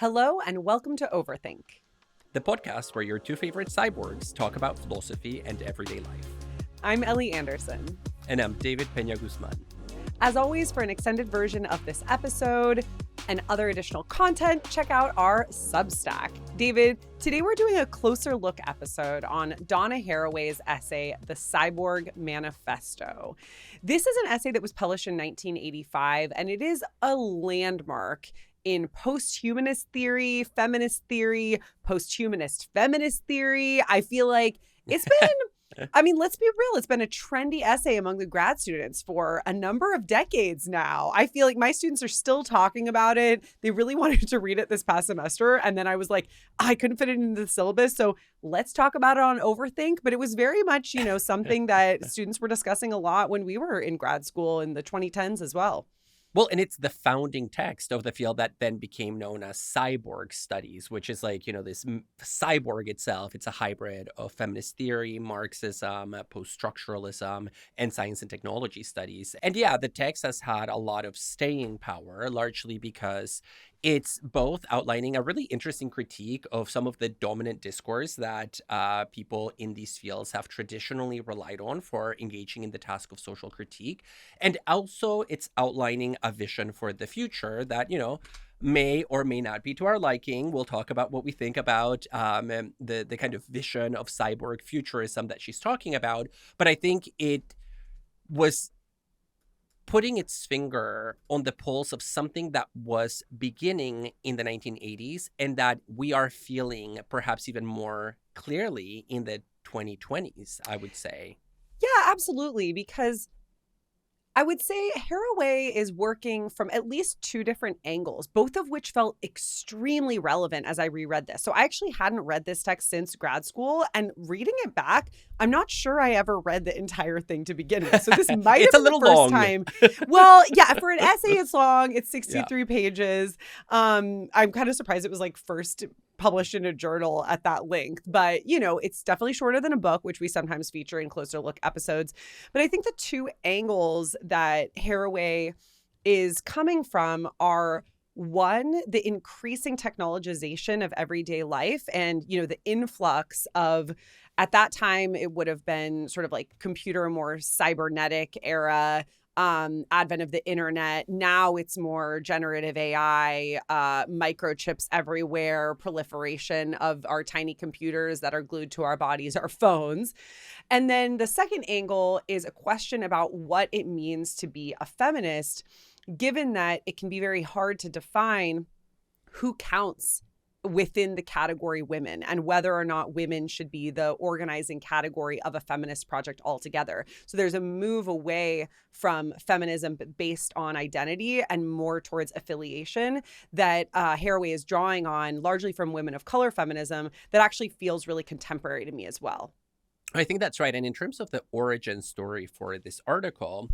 Hello and welcome to Overthink, the podcast where your two favorite cyborgs talk about philosophy and everyday life. I'm Ellie Anderson. And I'm David Peña Guzman. As always, for an extended version of this episode and other additional content, check out our Substack. David, today we're doing a closer look episode on Donna Haraway's essay, The Cyborg Manifesto. This is an essay that was published in 1985, and it is a landmark in post-humanist theory, feminist theory, post-humanist feminist theory. I feel like it's been, let's be real, it's been a trendy essay among the grad students for a number of decades now. I feel like my students are still talking about it. They really wanted to read it this past semester. And then I was like, I couldn't fit it into the syllabus. So let's talk about it on Overthink. But it was very much, something that students were discussing a lot when we were in grad school in the 2010s as well. Well, and it's the founding text of the field that then became known as cyborg studies, which is like, this cyborg itself. It's a hybrid of feminist theory, Marxism, post-structuralism, and science and technology studies. And yeah, the text has had a lot of staying power, largely because it's both outlining a really interesting critique of some of the dominant discourse that people in these fields have traditionally relied on for engaging in the task of social critique. And also it's outlining a vision for the future that, may or may not be to our liking. We'll talk about what we think about the kind of vision of cyborg futurism that she's talking about. But I think it was putting its finger on the pulse of something that was beginning in the 1980s and that we are feeling perhaps even more clearly in the 2020s, I would say. Yeah, absolutely. Because I would say Haraway is working from at least two different angles, both of which felt extremely relevant as I reread this. So I actually hadn't read this text since grad school, and reading it back, I'm not sure I ever read the entire thing to begin with. So this might have been the first time. Well, yeah, for an essay, it's long. It's 63 pages. I'm kind of surprised it was like first published in a journal at that length. But, it's definitely shorter than a book, which we sometimes feature in closer look episodes. But I think the two angles that Haraway is coming from are, one, the increasing technologization of everyday life and, the influx of, at that time, it would have been sort of like computer, more cybernetic era, advent of the internet. Now it's more generative AI, microchips everywhere, proliferation of our tiny computers that are glued to our bodies, our phones. And then the second angle is a question about what it means to be a feminist, given that it can be very hard to define who counts within the category women and whether or not women should be the organizing category of a feminist project altogether. So there's a move away from feminism based on identity and more towards affiliation that Haraway is drawing on, largely from women of color feminism, that actually feels really contemporary to me as well. I think that's right. And in terms of the origin story for this article,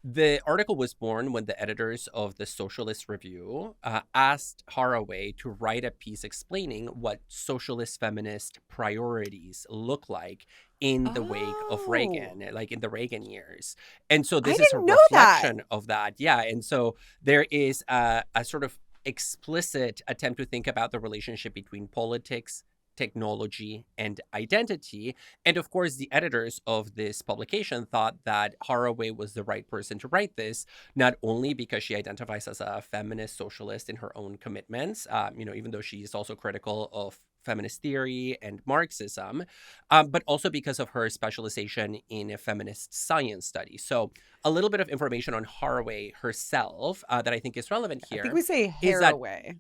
the article was born when the editors of the Socialist Review asked Haraway to write a piece explaining what socialist feminist priorities look like in the wake of Reagan, like in the Reagan years. And so this is a reflection of that. Yeah. And so there is a sort of explicit attempt to think about the relationship between politics, technology, and identity. And of course, the editors of this publication thought that Haraway was the right person to write this, not only because she identifies as a feminist socialist in her own commitments, even though she is also critical of feminist theory and Marxism, but also because of her specialization in feminist science studies. So a little bit of information on Haraway herself that I think is relevant here. I think we say Haraway.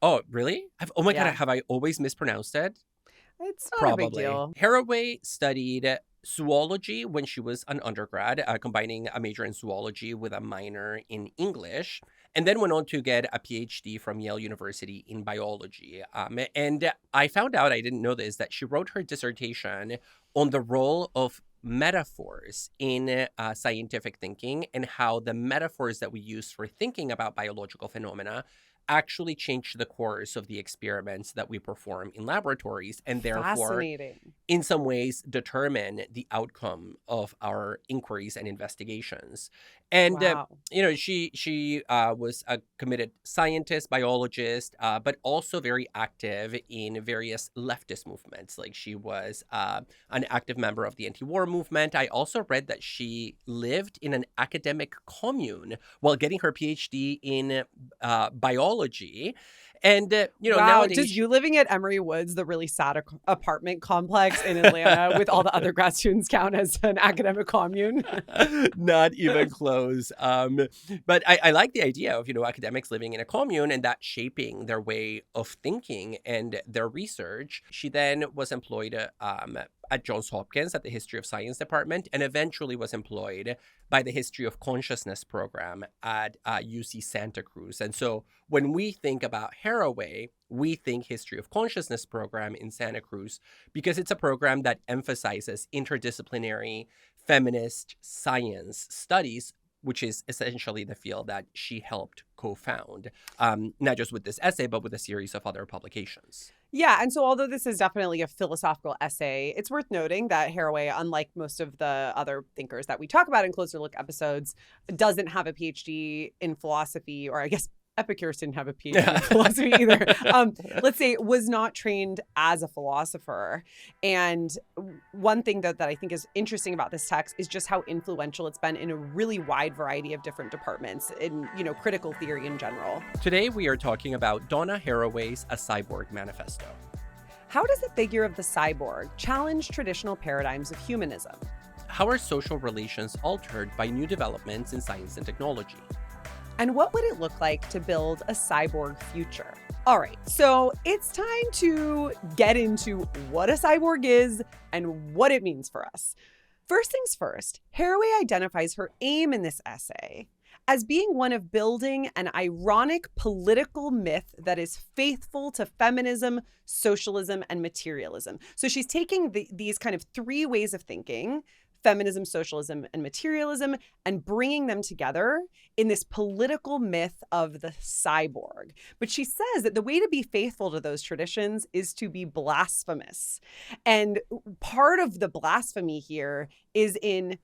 Oh, really? Oh my God, have I always mispronounced it? It's not a big deal. Haraway studied zoology when she was an undergrad, combining a major in zoology with a minor in English, and then went on to get a PhD from Yale University in biology. And I found out, I didn't know this, that she wrote her dissertation on the role of metaphors in scientific thinking and how the metaphors that we use for thinking about biological phenomena actually change the course of the experiments that we perform in laboratories and therefore in some ways determine the outcome of our inquiries and investigations. And Wow. she was a committed scientist, biologist, but also very active in various leftist movements. Like she was an active member of the anti-war movement. I also read that she lived in an academic commune while getting her PhD in biology. And Wow. Does nowadays you living at Emory Woods, the really sad apartment complex in Atlanta with all the other grad students, count as an academic commune? not even close. But I like the idea of, academics living in a commune and that shaping their way of thinking and their research. She then was employed at Johns Hopkins at the History of Science department and eventually was employed by the History of Consciousness program at UC Santa Cruz. And so when we think about Haraway, we think History of Consciousness program in Santa Cruz because it's a program that emphasizes interdisciplinary feminist science studies, which is essentially the field that she helped co-found, not just with this essay, but with a series of other publications. Yeah. And so, although this is definitely a philosophical essay, it's worth noting that Haraway, unlike most of the other thinkers that we talk about in Closer Look episodes, doesn't have a PhD in philosophy, or I guess Epicurus didn't have a PhD in philosophy either. Let's say was not trained as a philosopher. And one thing that I think is interesting about this text is just how influential it's been in a really wide variety of different departments in, critical theory in general. Today, we are talking about Donna Haraway's A Cyborg Manifesto. How does the figure of the cyborg challenge traditional paradigms of humanism? How are social relations altered by new developments in science and technology? And what would it look like to build a cyborg future? All right, so it's time to get into what a cyborg is and what it means for us. First things first, Haraway identifies her aim in this essay as being one of building an ironic political myth that is faithful to feminism, socialism, and materialism. So she's taking these kind of three ways of thinking, feminism, socialism, and materialism, and bringing them together in this political myth of the cyborg. But she says that the way to be faithful to those traditions is to be blasphemous. And part of the blasphemy here is in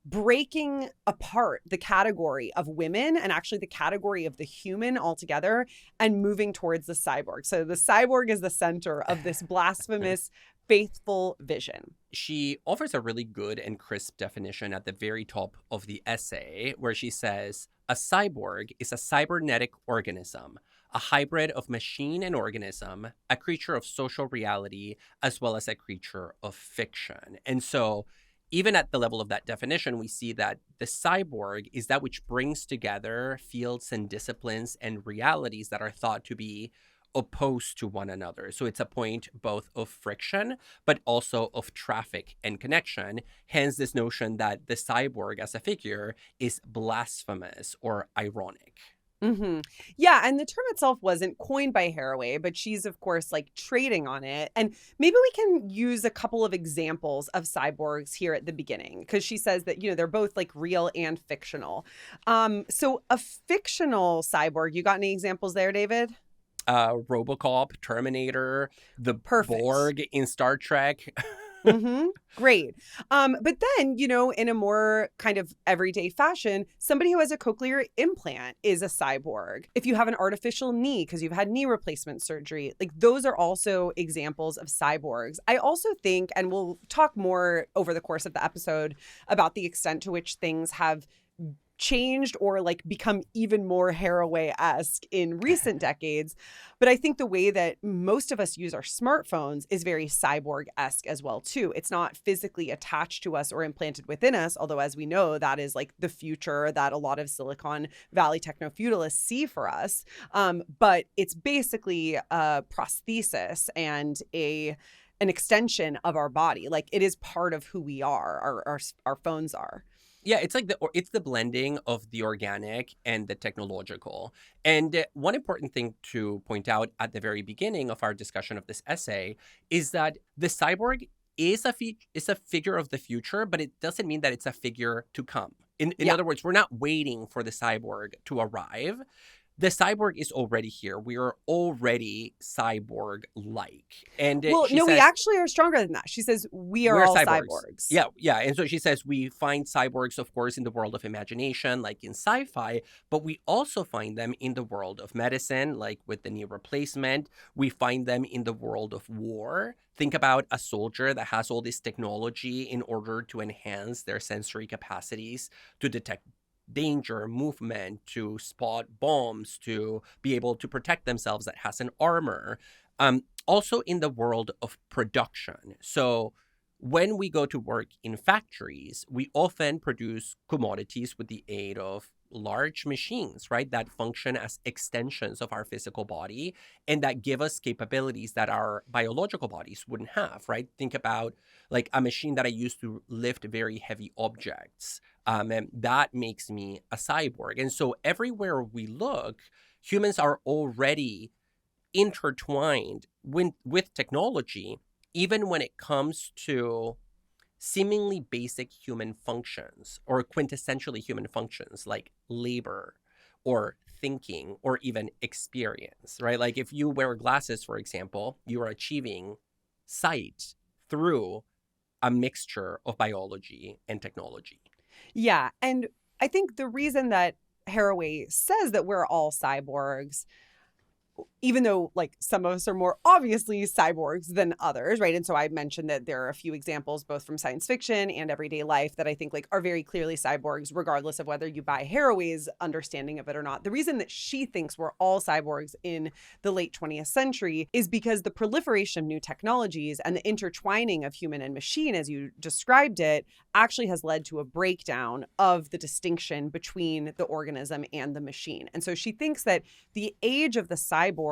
breaking apart the category of women and actually the category of the human altogether and moving towards the cyborg. So the cyborg is the center of this blasphemous faithful vision. She offers a really good and crisp definition at the very top of the essay, where she says, a cyborg is a cybernetic organism, a hybrid of machine and organism, a creature of social reality, as well as a creature of fiction. And so even at the level of that definition, we see that the cyborg is that which brings together fields and disciplines and realities that are thought to be opposed to one another. So it's a point both of friction, but also of traffic and connection. Hence, this notion that the cyborg as a figure is blasphemous or ironic. Mm-hmm. Yeah, and the term itself wasn't coined by Haraway, but she's, of course, like trading on it. And maybe we can use a couple of examples of cyborgs here at the beginning, because she says that, they're both like real and fictional. So a fictional cyborg, you got any examples there, David? Robocop, Terminator, the Perfect. Borg in Star Trek. Great. But then, in a more kind of everyday fashion, somebody who has a cochlear implant is a cyborg. If you have an artificial knee because you've had knee replacement surgery, like those are also examples of cyborgs. I also think, and we'll talk more over the course of the episode about the extent to which things have changed or like become even more Haraway-esque in recent decades. But I think the way that most of us use our smartphones is very cyborg-esque as well, too. It's not physically attached to us or implanted within us, although as we know, that is like the future that a lot of Silicon Valley techno-feudalists see for us. But it's basically a prosthesis and an extension of our body. Like it is part of who we are, our phones are. Yeah, it's like it's the blending of the organic and the technological. And one important thing to point out at the very beginning of our discussion of this essay is that the cyborg is a figure of the future, but it doesn't mean that it's a figure to come. In other words, we're not waiting for the cyborg to arrive. the cyborg is already here. We are already cyborg-like. And Well, she no, we says, actually are stronger than that. She says we are we're all cyborgs. cyborgs. Yeah, yeah. And so she says we find cyborgs, of course, in the world of imagination, like in sci-fi, but we also find them in the world of medicine, like with the knee replacement. We find them in the world of war. Think about a soldier that has all this technology in order to enhance their sensory capacities to detect danger, movement, to spot bombs, to be able to protect themselves, that has an armor. Also in the world of production. So when we go to work in factories, we often produce commodities with the aid of large machines, right? That function as extensions of our physical body and that give us capabilities that our biological bodies wouldn't have, right? Think about like a machine that I use to lift very heavy objects. And that makes me a cyborg. And so everywhere we look, humans are already intertwined with technology, even when it comes to seemingly basic human functions or quintessentially human functions like labor or thinking or even experience, right? Like if you wear glasses, for example, you are achieving sight through a mixture of biology and technology. Yeah. And I think the reason that Haraway says that we're all cyborgs, even though like some of us are more obviously cyborgs than others, right? And so I mentioned that there are a few examples both from science fiction and everyday life that I think like are very clearly cyborgs, regardless of whether you buy Haraway's understanding of it or not. The reason that she thinks we're all cyborgs in the late 20th century is because the proliferation of new technologies and the intertwining of human and machine, as you described it, actually has led to a breakdown of the distinction between the organism and the machine. And so she thinks that the age of the cyborg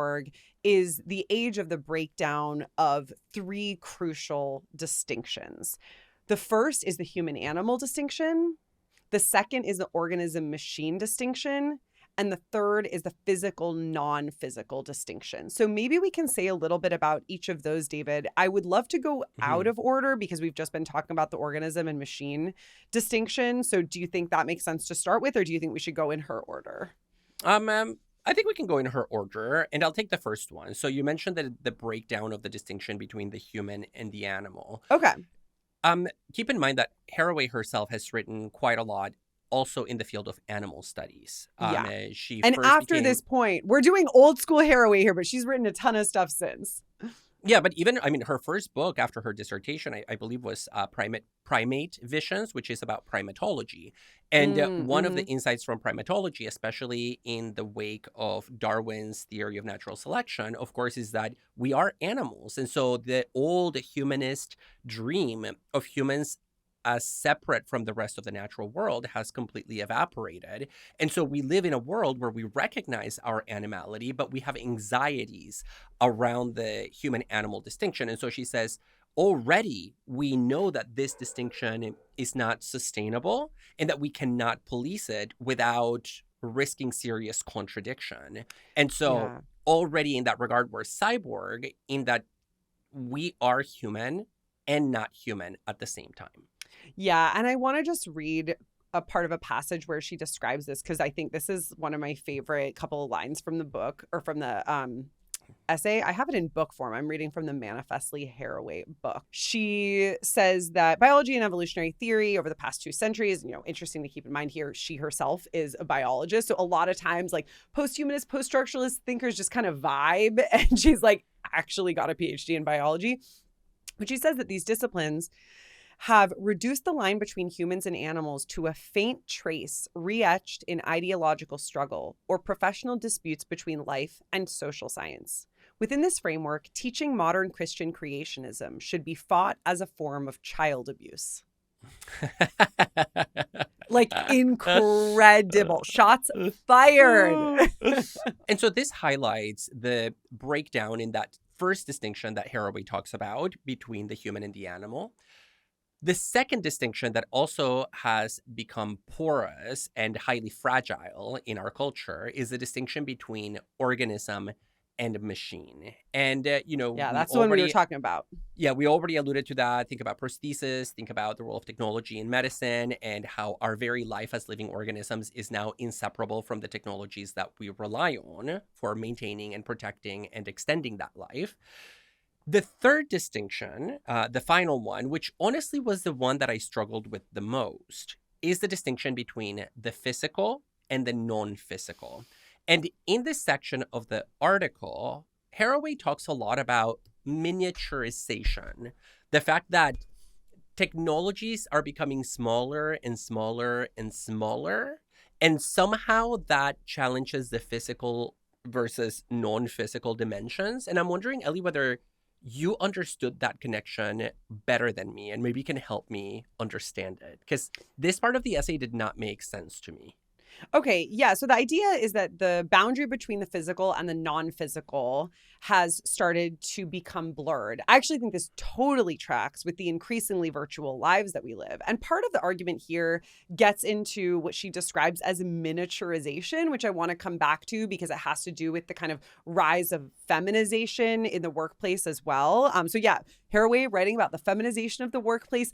is the age of the breakdown of three crucial distinctions. The first is the human animal distinction. The second is the organism machine distinction. And the third is the physical non-physical distinction. So maybe we can say a little bit about each of those, David. I would love to go out Mhm. of order because we've just been talking about the organism and machine distinction. So do you think that makes sense to start with, or do you think we should go in her order? I think we can go in her order, and I'll take the first one. So you mentioned that the breakdown of the distinction between the human and the animal. Okay. Keep in mind that Haraway herself has written quite a lot, also in the field of animal studies. Yeah. She And first after became this point, we're doing old school Haraway here, but she's written a ton of stuff since. Yeah, but even, I mean, her first book after her dissertation, I believe, was Primate Visions, which is about primatology. And one of the Mm-hmm. insights from primatology, especially in the wake of Darwin's theory of natural selection, of course, is that we are animals. And so the old humanist dream of humans as separate from the rest of the natural world has completely evaporated. And so we live in a world where we recognize our animality, but we have anxieties around the human animal distinction. And so she says, already we know that this distinction is not sustainable and that we cannot police it without risking serious contradiction. And so, Yeah. already in that regard, we're cyborg in that we are human and not human at the same time. Yeah. And I want to just read a part of a passage where she describes this because I think this is one of my favorite couple of lines from the book or from the essay. I have it in book form. I'm reading from the Manifestly Haraway book. She says that biology and evolutionary theory over the past 2 centuries, interesting to keep in mind here, she herself is a biologist. So a lot of times like post-humanist, post-structuralist thinkers just kind of vibe. And she's like actually got a PhD in biology. But she says that these disciplines have reduced the line between humans and animals to a faint trace re-etched in ideological struggle or professional disputes between life and social science. Within this framework, teaching modern Christian creationism should be fought as a form of child abuse. Like incredible. Shots fired. And so this highlights the breakdown in that first distinction that Haraway talks about between the human and the animal. The second distinction that also has become porous and highly fragile in our culture is the distinction between organism and machine. And, Yeah, we that's the one we were already talking about. yeah, we already alluded to that. Think about prosthesis, think about the role of technology in medicine, and how our very life as living organisms is now inseparable from the technologies that we rely on for maintaining and protecting and extending that life. The third distinction, the final one, which honestly was the one that I struggled with the most, is the distinction between the physical and the non physical. And in this section of the article, Haraway talks a lot about miniaturization, the fact that technologies are becoming smaller and smaller and smaller. And somehow that challenges the physical versus non physical dimensions. And I'm wondering, Ellie, whether you understood that connection better than me and maybe can help me understand it. Because this part of the essay did not make sense to me. Okay, yeah. So the idea is that the boundary between the physical and the non-physical has started to become blurred. I actually think this totally tracks with the increasingly virtual lives that we live. And part of the argument here gets into what she describes as miniaturization, which I want to come back to because it has to do with the kind of rise of feminization in the workplace as well. So yeah, Haraway writing about the feminization of the workplace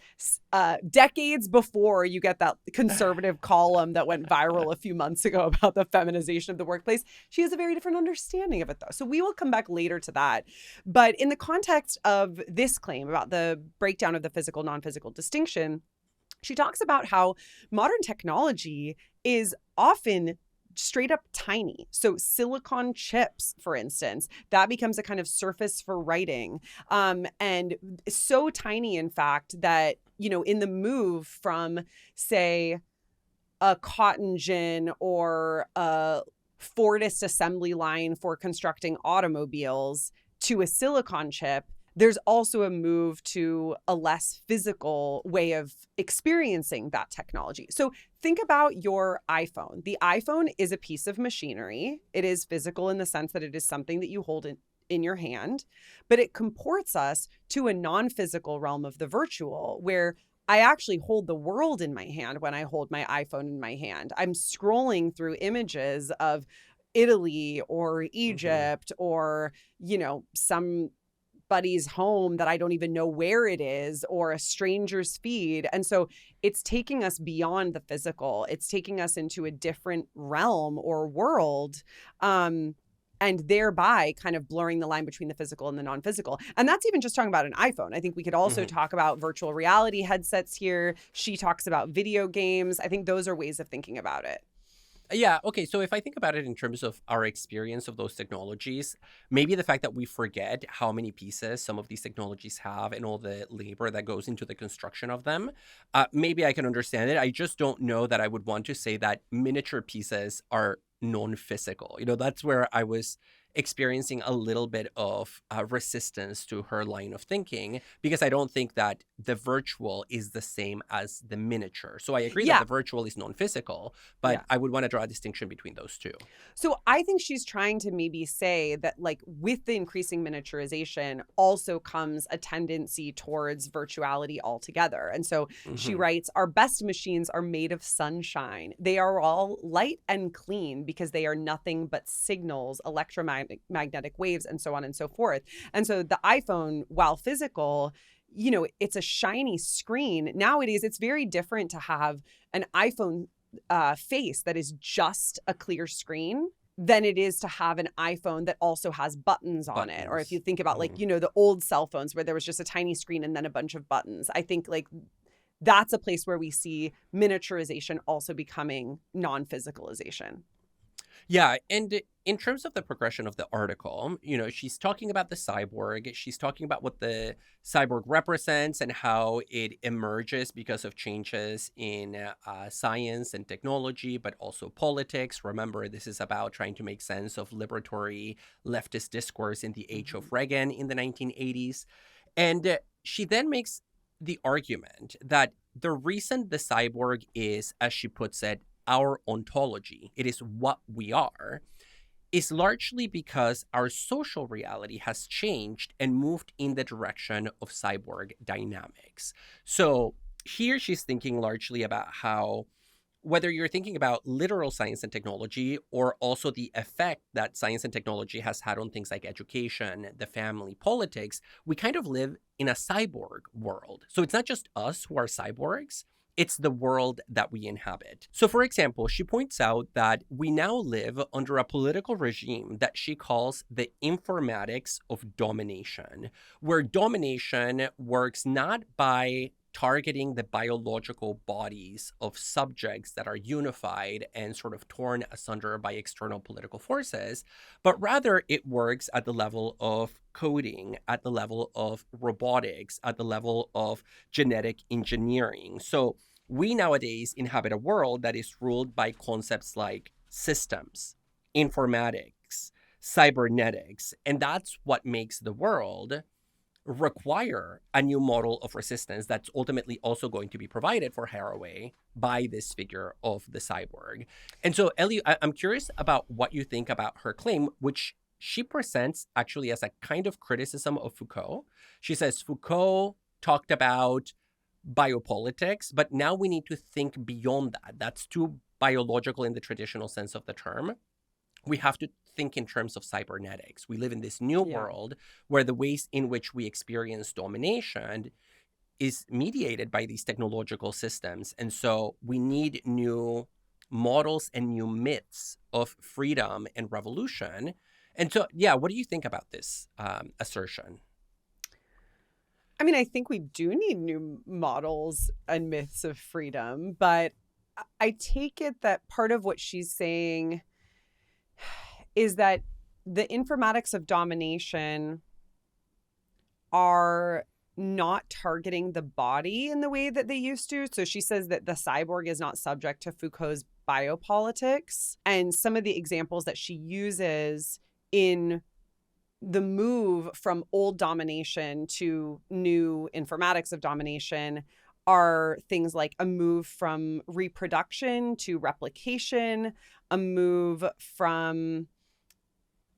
decades before you get that conservative column that went viral a few months ago about the feminization of the workplace. She has a very different understanding of it, though. So we will come back later to that. But in the context of this claim about the breakdown of the physical, non-physical distinction, she talks about how modern technology is often straight up tiny. So silicon chips, for instance, that becomes a kind of surface for writing. And so tiny, in fact, that, in the move from, say, a cotton gin or a Fordist assembly line for constructing automobiles to a silicon chip, there's also a move to a less physical way of experiencing that technology. So think about your iPhone. The iPhone is a piece of machinery. It is physical in the sense that it is something that you hold in your hand, but it comports us to a non-physical realm of the virtual where I actually hold the world in my hand when I hold my iPhone in my hand. I'm scrolling through images of Italy or Mm-hmm. Egypt or, somebody's home that I don't even know where it is or a stranger's feed. And so it's taking us beyond the physical. It's taking us into a different realm or world. And thereby kind of blurring the line between the physical and the non-physical. And that's even just talking about an iPhone. I think we could also Mm-hmm. talk about virtual reality headsets here. She talks about video games. I think those are ways of thinking about it. Yeah, okay. So if I think about it in terms of our experience of those technologies, maybe the fact that we forget how many pieces some of these technologies have and all the labor that goes into the construction of them, maybe I can understand it. I just don't know that I would want to say that miniature pieces are non physical. That's where I was experiencing a little bit of resistance to her line of thinking because I don't think that the virtual is the same as the miniature. So I agree that Yeah. the virtual is non physical, but Yeah. I would want to draw a distinction between those two. So I think she's trying to maybe say that, like, with the increasing miniaturization also comes a tendency towards virtuality altogether. And so she Hmm. writes, our best machines are made of sunshine. They are all light and clean because they are nothing but signals, electromagnetic waves, and so on and so forth. And so the iPhone, while physical, it's a shiny screen. Nowadays, it's very different to have an iPhone face that is just a clear screen than it is to have an iPhone that also has buttons on it. Or if you Buttons. think about, like, Hmm. the old cell phones where there was just a tiny screen and then a bunch of buttons. I think, like, that's a place where we see miniaturization also becoming non-physicalization. Yeah, and in terms of the progression of the article, she's talking about the cyborg. She's talking about what the cyborg represents and how it emerges because of changes in science and technology, but also politics. Remember, this is about trying to make sense of liberatory leftist discourse in the age Mm-hmm. of Reagan in the 1980s. And she then makes the argument that the reason the cyborg is, as she puts it, our ontology, it is what we are, is largely because our social reality has changed and moved in the direction of cyborg dynamics. So here she's thinking largely about how whether you're thinking about literal science and technology or also the effect that science and technology has had on things like education, the family, politics, we kind of live in a cyborg world. So it's not just us who are cyborgs, it's the world that we inhabit. So, for example, she points out that we now live under a political regime that she calls the informatics of domination, where domination works not by targeting the biological bodies of subjects that are unified and sort of torn asunder by external political forces, but rather it works at the level of coding, at the level of robotics, at the level of genetic engineering. So we nowadays inhabit a world that is ruled by concepts like systems, informatics, cybernetics, and that's what makes the world require a new model of resistance that's ultimately also going to be provided for Haraway by this figure of the cyborg. And so, Ellie, I'm curious about what you think about her claim, which she presents actually as a kind of criticism of Foucault. She says Foucault talked about biopolitics, but now we need to think beyond that. That's too biological in the traditional sense of the term. We have to think in terms of cybernetics. We live in this new world where the ways in which we experience domination is mediated by these technological systems. And so we need new models and new myths of freedom and revolution. And so, yeah, what do you think about this assertion? I mean, I think we do need new models and myths of freedom, but I take it that part of what she's saying is that the informatics of domination are not targeting the body in the way that they used to. So she says that the cyborg is not subject to Foucault's biopolitics. And some of the examples that she uses in the move from old domination to new informatics of domination are things like a move from reproduction to replication, a move from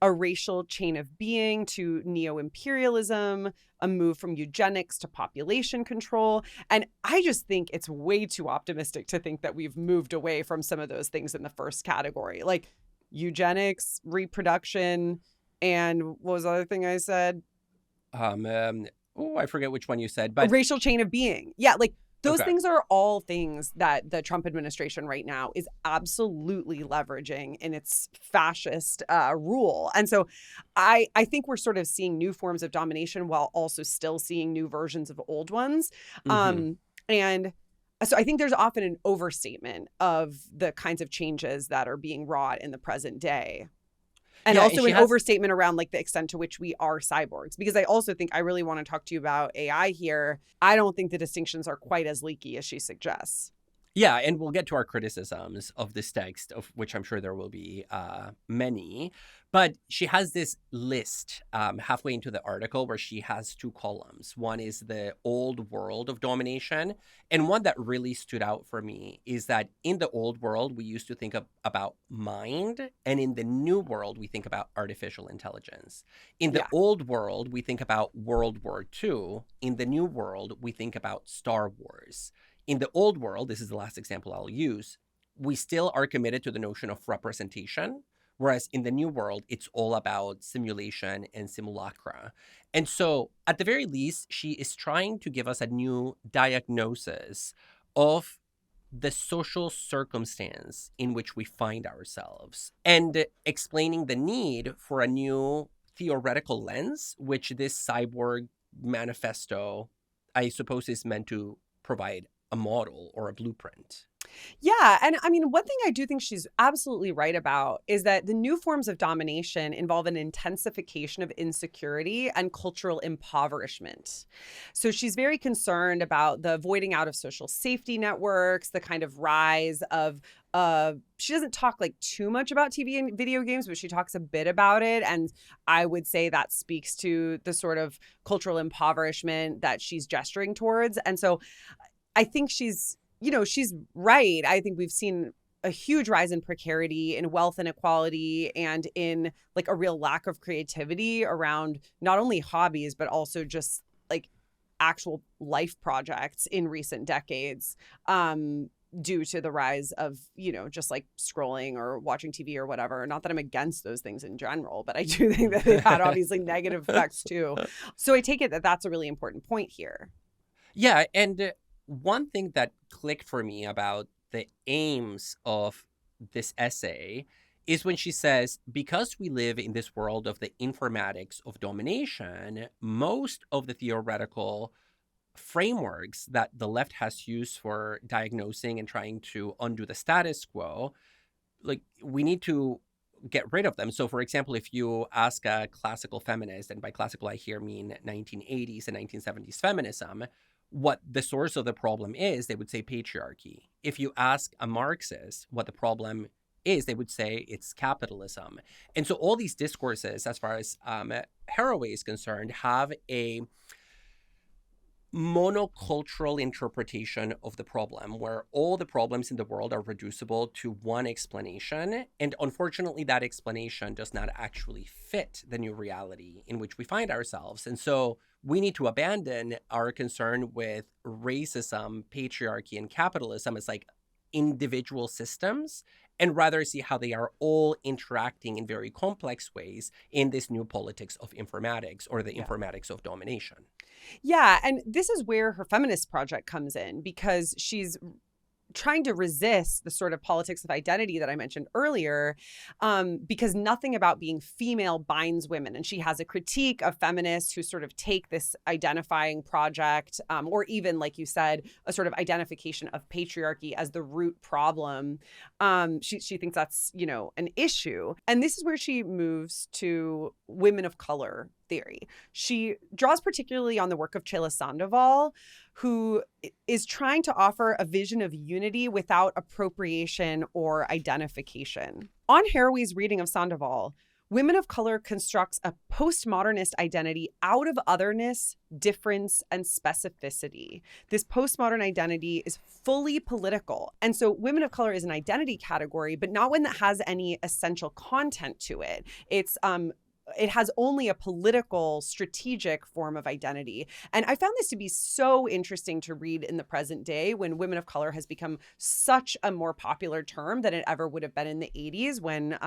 a racial chain of being to neo-imperialism, a move from eugenics to population control. And I just think it's way too optimistic to think that we've moved away from some of those things in the first category, like eugenics, reproduction, and what was the other thing I said? I forget which one you said, but Racial chain of being. Yeah, like those okay. things are all things that the Trump administration right now is absolutely leveraging in its fascist rule. And so I think we're sort of seeing new forms of domination while also still seeing new versions of old ones. Mm-hmm. And so I think there's often an overstatement of the kinds of changes that are being wrought in the present day. And Yeah, and also she an has overstatement around like the extent to which we are cyborgs. Because I also think I really want to talk to you about AI here. I don't think the distinctions are quite as leaky as she suggests. Yeah, and we'll get to our criticisms of this text, of which I'm sure there will be many. But she has this list halfway into the article where she has two columns. One is the old world of domination. And one that really stood out for me is that in the old world, we used to think about mind. And in the new world, we think about artificial intelligence. In the Yeah. old world, we think about World War II. In the new world, we think about Star Wars. In the old world, this is the last example I'll use, we still are committed to the notion of representation, whereas in the new world, it's all about simulation and simulacra. And so, at the very least, she is trying to give us a new diagnosis of the social circumstance in which we find ourselves and explaining the need for a new theoretical lens, which this cyborg manifesto, I suppose, is meant to provide a model or a blueprint. Yeah. And I mean, one thing I do think she's absolutely right about is that the new forms of domination involve an intensification of insecurity and cultural impoverishment. So she's very concerned about the voiding out of social safety networks, the kind of rise of she doesn't talk like too much about TV and video games, but she talks a bit about it. And I would say that speaks to the sort of cultural impoverishment that she's gesturing towards. And so I think she's right. I think we've seen a huge rise in precarity, in wealth inequality, and in like a real lack of creativity around not only hobbies, but also just like actual life projects in recent decades. due to the rise of, just like scrolling or watching TV or whatever. Not that I'm against those things in general, but I do think that they've had obviously negative effects too. So I take it that that's a really important point here. Yeah, and one thing that clicked for me about the aims of this essay is when she says, because we live in this world of the informatics of domination, most of the theoretical frameworks that the left has used for diagnosing and trying to undo the status quo, like, we need to get rid of them. So, for example, if you ask a classical feminist, and by classical I here mean 1980s and 1970s feminism, what the source of the problem is, they would say patriarchy. If you ask a Marxist what the problem is, they would say it's capitalism. And so all these discourses, as far as Haraway is concerned, have a monocultural interpretation of the problem, where all the problems in the world are reducible to one explanation. And unfortunately, that explanation does not actually fit the new reality in which we find ourselves. And so we need to abandon our concern with racism, patriarchy, and capitalism as like individual systems, and rather see how they are all interacting in very complex ways in this new politics of informatics, or the informatics of domination. Yeah, and this is where her feminist project comes in, because she's trying to resist the sort of politics of identity that I mentioned earlier, because nothing about being female binds women. And she has a critique of feminists who sort of take this identifying project, or even, like you said, a sort of identification of patriarchy as the root problem. She thinks that's, an issue. And this is where she moves to women of color theory. She draws particularly on the work of Chela Sandoval, who is trying to offer a vision of unity without appropriation or identification. On Haraway's reading of Sandoval, women of color constructs a postmodernist identity out of otherness, difference, and specificity. This postmodern identity is fully political. And so women of color is an identity category, but not one that has any essential content to it. It has only a political, strategic form of identity. And I found this to be so interesting to read in the present day, when women of color has become such a more popular term than it ever would have been in the 80s, when,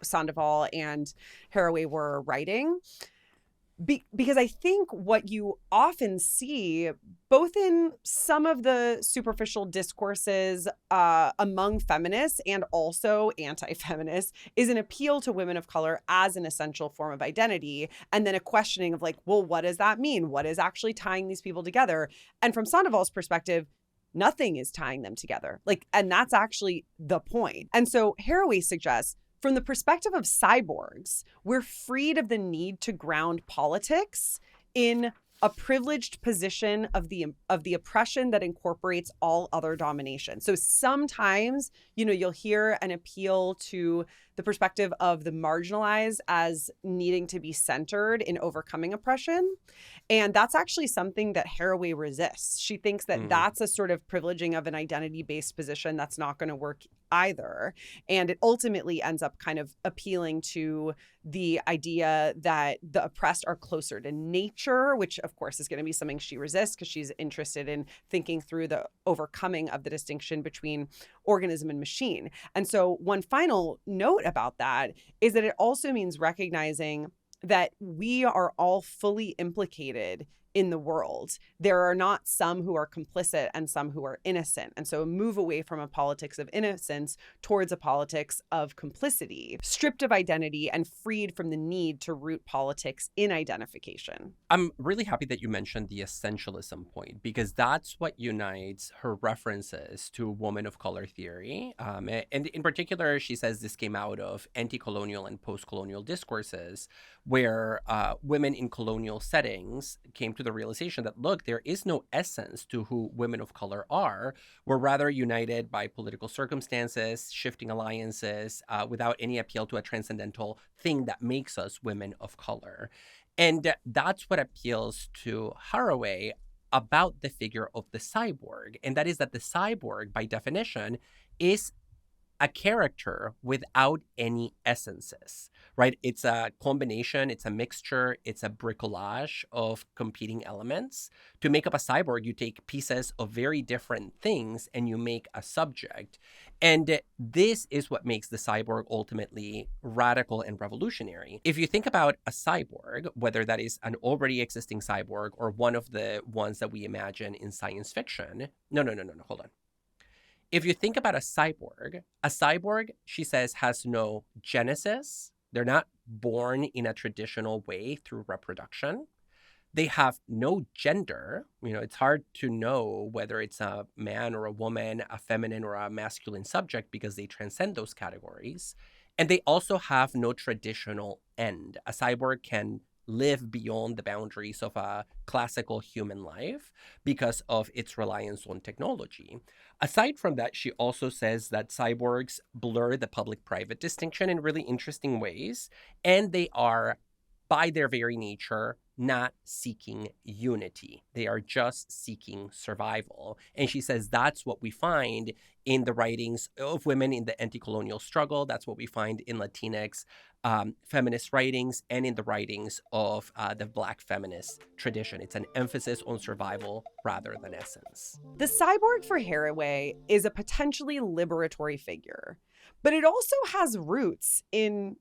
Sandoval and Haraway were writing. Because I think what you often see, both in some of the superficial discourses among feminists and also anti-feminists, is an appeal to women of color as an essential form of identity, and then a questioning of like, well, what does that mean? What is actually tying these people together? And from Sandoval's perspective, nothing is tying them together. And that's actually the point. And so Haraway suggests, from the perspective of cyborgs, we're freed of the need to ground politics in a privileged position of the oppression that incorporates all other domination. So sometimes, you'll hear an appeal to the perspective of the marginalized as needing to be centered in overcoming oppression. And that's actually something that Haraway resists. She thinks that that's a sort of privileging of an identity-based position that's not going to work either. And it ultimately ends up kind of appealing to the idea that the oppressed are closer to nature, which of course is going to be something she resists, because she's interested in thinking through the overcoming of the distinction between organism and machine. And so one final note about that is that it also means recognizing that we are all fully implicated in the world. There are not some who are complicit and some who are innocent. And so a move away from a politics of innocence towards a politics of complicity, stripped of identity and freed from the need to root politics in identification. I'm really happy that you mentioned the essentialism point, because that's what unites her references to woman of color theory. And in particular, she says this came out of anti-colonial and post-colonial discourses, where women in colonial settings came to the realization that, look, there is no essence to who women of color are. We're rather united by political circumstances, shifting alliances, without any appeal to a transcendental thing that makes us women of color. And that's what appeals to Haraway about the figure of the cyborg. And that is that the cyborg, by definition, is a character without any essences, right? It's a combination, it's a mixture, it's a bricolage of competing elements. To make up a cyborg, you take pieces of very different things and you make a subject. And this is what makes the cyborg ultimately radical and revolutionary. If you think about a cyborg, whether that is an already existing cyborg or one of the ones that we imagine in science fiction, no, hold on. If you think about a cyborg, she says, has no genesis. They're not born in a traditional way through reproduction. They have no gender. It's hard to know whether it's a man or a woman, a feminine or a masculine subject, because they transcend those categories. And they also have no traditional end. A cyborg can live beyond the boundaries of a classical human life because of its reliance on technology. Aside from that, she also says that cyborgs blur the public-private distinction in really interesting ways, and they are, by their very nature, not seeking unity. They are just seeking survival. And she says that's what we find in the writings of women in the anti-colonial struggle. That's what we find in Latinx feminist writings and in the writings of the Black feminist tradition. It's an emphasis on survival rather than essence. The cyborg for Haraway is a potentially liberatory figure, but it also has roots in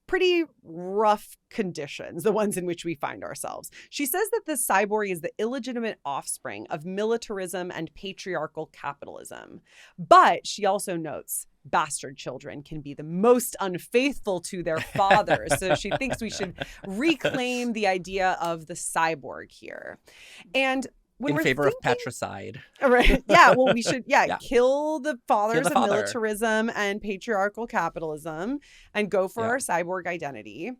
pretty rough conditions, the ones in which we find ourselves. She says that the cyborg is the illegitimate offspring of militarism and patriarchal capitalism. But she also notes bastard children can be the most unfaithful to their fathers. So she thinks we should reclaim the idea of the cyborg here. And when in favor of patricide. Right. Yeah. Well, we should, Yeah. kill the fathers Kill the of father. militarism and patriarchal capitalism and go for Yeah. our cyborg identity.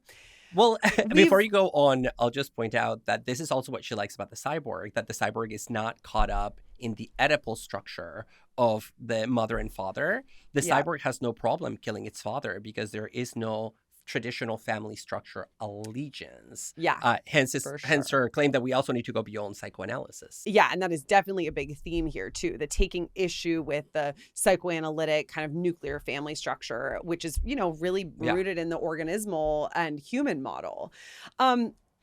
Well, before you go on, I'll just point out that this is also what she likes about the cyborg, that the cyborg is not caught up in the Oedipal structure of the mother and father. The cyborg has no problem killing its father because there is no traditional family structure allegiance. Yeah. Hence her claim that we also need to go beyond psychoanalysis. Yeah, and that is definitely a big theme here too, the taking issue with the psychoanalytic kind of nuclear family structure, which is, really rooted in the organismal and human model.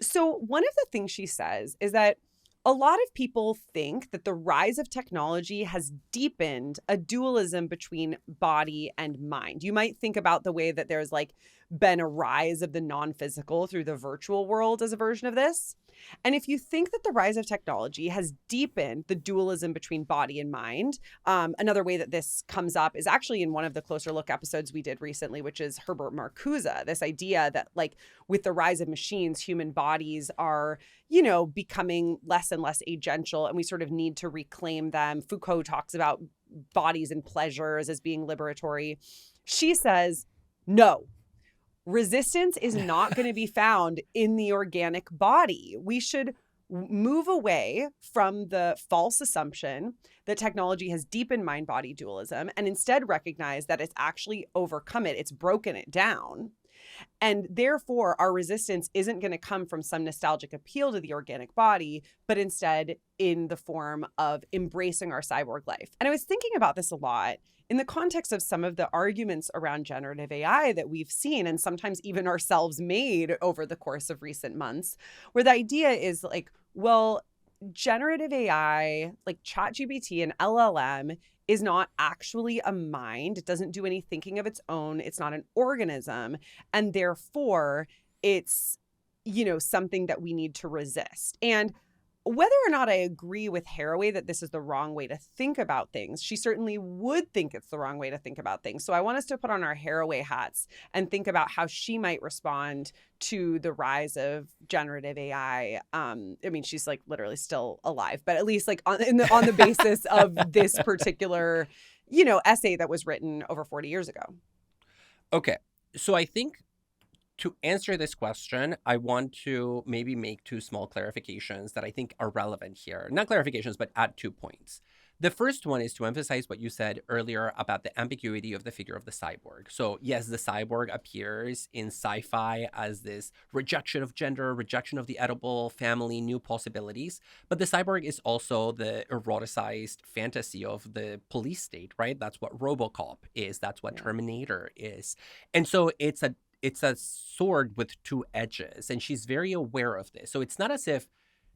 So one of the things she says is that a lot of people think that the rise of technology has deepened a dualism between body and mind. You might think about the way that there's been a rise of the non-physical through the virtual world as a version of this. And if you think that the rise of technology has deepened the dualism between body and mind, another way that this comes up is actually in one of the closer look episodes we did recently, which is Herbert Marcuse, this idea that with the rise of machines, human bodies are, becoming less and less agential, and we sort of need to reclaim them. Foucault talks about bodies and pleasures as being liberatory. She says, no. Resistance is not going to be found in the organic body. We should move away from the false assumption that technology has deepened mind-body dualism and instead recognize that it's actually overcome it. It's broken it down. And therefore, our resistance isn't going to come from some nostalgic appeal to the organic body, but instead in the form of embracing our cyborg life. And I was thinking about this a lot in the context of some of the arguments around generative AI that we've seen and sometimes even ourselves made over the course of recent months, where the idea is well, generative AI, like ChatGPT and LLM, is not actually a mind. It doesn't do any thinking of its own. It's not an organism. And therefore, it's, something that we need to resist. And whether or not I agree with Haraway that this is the wrong way to think about things, she certainly would think it's the wrong way to think about things. So I want us to put on our Haraway hats and think about how she might respond to the rise of generative AI. She's literally still alive, but at least on the basis of this particular, essay that was written over 40 years ago. Okay, so I think to answer this question, I want to maybe make two small clarifications that I think are relevant here. Not clarifications, but add 2 points. The first one is to emphasize what you said earlier about the ambiguity of the figure of the cyborg. So, yes, the cyborg appears in sci fi as this rejection of gender, rejection of the edible, family, new possibilities. But the cyborg is also the eroticized fantasy of the police state, right? That's what Robocop is, that's what Yeah. Terminator is. And so it's a sword with two edges, and she's very aware of this. So it's not as if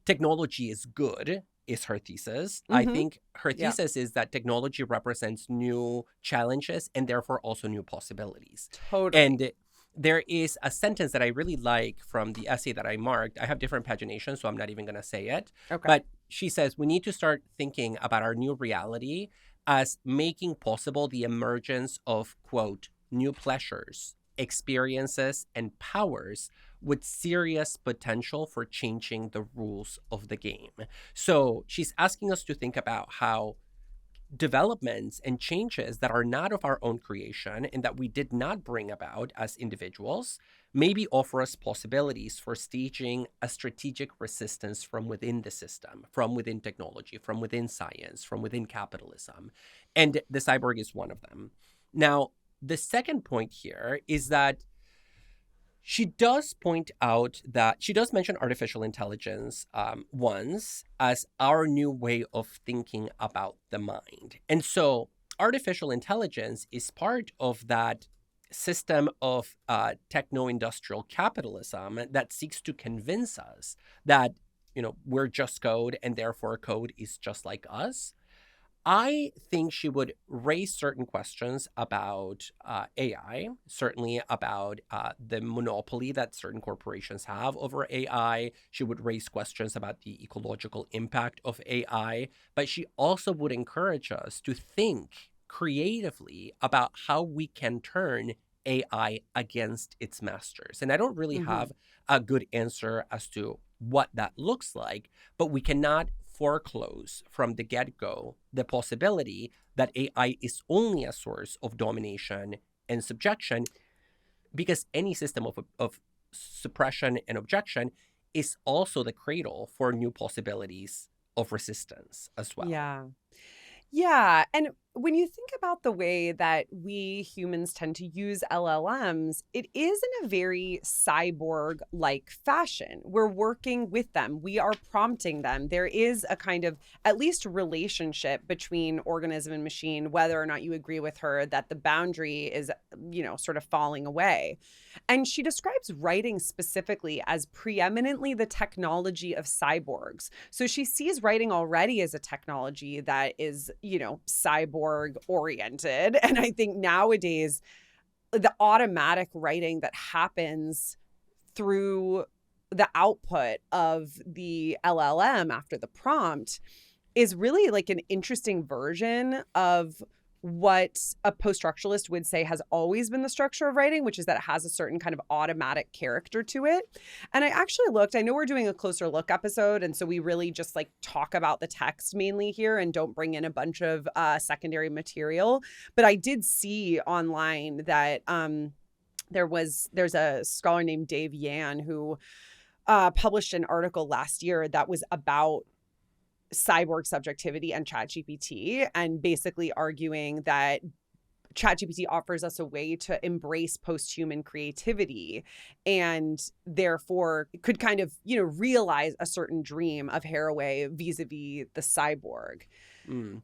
technology is good, is her thesis. I Mm-hmm. think her Yeah. thesis is that technology represents new challenges and therefore also new possibilities. Totally. And there is a sentence that I really like from the essay that I marked. I have different paginations, so I'm not even going to say it. Okay. But she says we need to start thinking about our new reality as making possible the emergence of, quote, new pleasures, experiences, and powers with serious potential for changing the rules of the game. So she's asking us to think about how developments and changes that are not of our own creation and that we did not bring about as individuals maybe offer us possibilities for staging a strategic resistance from within the system, from within technology, from within science, from within capitalism. And the cyborg is one of them. Now, the second point here is that she does point out that she does mention artificial intelligence once as our new way of thinking about the mind. And so artificial intelligence is part of that system of techno-industrial capitalism that seeks to convince us that, we're just code and therefore code is just like us. I think she would raise certain questions about AI, certainly about the monopoly that certain corporations have over AI. She would raise questions about the ecological impact of AI, but she also would encourage us to think creatively about how we can turn AI against its masters. And I don't really Mm-hmm. have a good answer as to what that looks like, but we cannot foreclose from the get go the possibility that AI is only a source of domination and subjection, because any system of suppression and objection is also the cradle for new possibilities of resistance as well. Yeah. Yeah. And when you think about the way that we humans tend to use LLMs, it is in a very cyborg like fashion. We're working with them, we are prompting them. There is a kind of, at least, relationship between organism and machine, whether or not you agree with her that the boundary is, sort of falling away. And she describes writing specifically as preeminently the technology of cyborgs. So she sees writing already as a technology that is, cyborg oriented. And I think nowadays, the automatic writing that happens through the output of the LLM after the prompt is really like an interesting version of what a post-structuralist would say has always been the structure of writing, which is that it has a certain kind of automatic character to it. And I actually looked, I know we're doing a closer look episode, and so we really just like talk about the text mainly here and don't bring in a bunch of secondary material. But I did see online that there's a scholar named Dave Yan who published an article last year that was about cyborg subjectivity and ChatGPT, and basically arguing that ChatGPT offers us a way to embrace post-human creativity and therefore could kind of, realize a certain dream of Haraway vis-a-vis the cyborg. Mm.